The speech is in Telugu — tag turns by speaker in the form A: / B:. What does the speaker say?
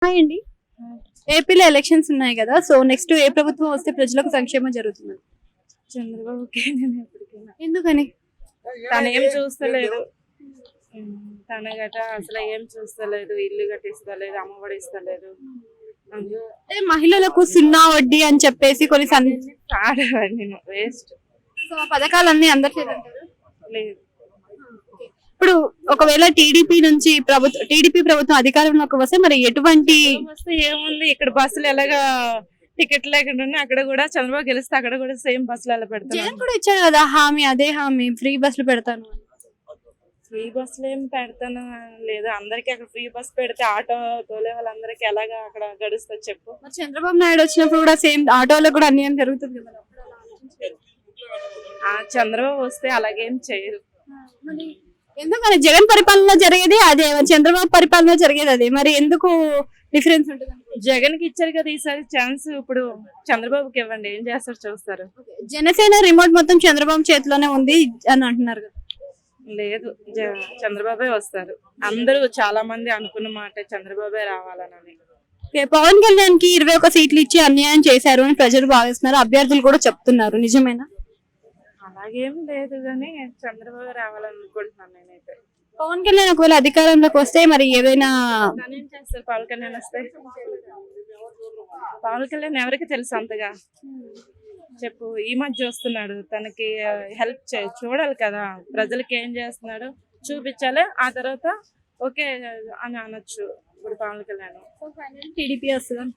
A: హాయ్ అండి. ఏపీలో ఎలక్షన్స్ ఉన్నాయి కదా, సో నెక్స్ట్ ఏ ప్రభుత్వం వస్తే ప్రజలకు సంక్షేమం జరుగుతుంది?
B: చంద్రబాబుకి నేను ఎప్పటికైనా
A: ఎందుకని?
B: తను ఏం చూస్తలేదు. తన గట అసలు ఏం చూస్తలేదు, ఇల్లు కట్టిస్తలేదు, అమ్మఒడి ఇస్తలేదు.
A: అంటే మహిళలకు సున్నా వడ్డీ అని చెప్పేసి కొన్ని
B: నేను వేస్ట్
A: సో ఆ పథకాలన్నీ అందట్లేదు అంటారు.
B: లేదు.
A: ఇప్పుడు ఒకవేళ టీడీపీ ప్రభుత్వం అధికారంలోకి వస్తే మరి ఎటువంటి
B: వస్తే ఏముంది, ఇక్కడ బస్సులు ఎలాగా టికెట్ లేకుండా ఉన్నాయి, అక్కడ కూడా చంద్రబాబు గెలిస్తే అక్కడ కూడా సేమ్ బస్సులు ఎలా పెడతారు.
A: జగన్ కూడా ఇచ్చారు కదా హామీ, అదే హామీ ఫ్రీ బస్సులు పెడతాను అని.
B: ఫ్రీ బస్సులు ఏం పెడతాను లేదు. అందరికి అక్కడ ఫ్రీ బస్ పెడితే ఆటో తోలే వాళ్ళందరికి ఎలాగా అక్కడ గడుస్తుంది చెప్పు.
A: మరి చంద్రబాబు నాయుడు వచ్చినప్పుడు కూడా సేమ్ ఆటోలో కూడా అన్యాయం జరుగుతుంది కదా.
B: చంద్రబాబు వస్తే అలాగేం చేయరు.
A: ఎందుకని జగన్ పరిపాలన జరిగేది అదే, చంద్రబాబు పరిపాలన జరిగేది అదే, మరి ఎందుకు డిఫరెన్స్ ఉంటుంది?
B: జగన్ కి ఇచ్చారు కదా ఈసారి ఛాన్స్, ఇప్పుడు చంద్రబాబుకి ఇవ్వండి, ఏం చేస్తారు చూస్తారు.
A: జనసేన రిమోట్ మొత్తం చంద్రబాబు చేతిలోనే ఉంది అని అంటున్నారు కదా.
B: లేదు, చంద్రబాబే వస్తారు. అందరూ చాలా మంది అనుకున్న మాట చంద్రబాబే రావాలని.
A: పవన్ కళ్యాణ్ కి 21 సీట్లు ఇచ్చి అన్యాయం చేశారు అని ప్రజలు భావిస్తున్నారు, అభ్యర్థులు కూడా చెప్తున్నారు. నిజమేనా?
B: అలాగేం లేదు కానీ చంద్రబాబు రావాలనుకుంటున్నాను నేనైతే.
A: పవన్ కళ్యాణ్ ఒకవేళ అధికారంలోకి వస్తే మరి ఏదైనా
B: ఏం చేస్తారు? పవన్ కళ్యాణ్ వస్తే పవన్ కళ్యాణ్ ఎవరికి తెలుసు అంతగా చెప్పు. ఈ మధ్య వస్తున్నాడు, తనకి హెల్ప్ చూడాలి కదా, ప్రజలకి ఏం చేస్తున్నాడు చూపించాలి, ఆ తర్వాత ఓకే అని అనొచ్చు. ఇప్పుడు పవన్ కళ్యాణ్
A: టీడీపీ వస్తుంది.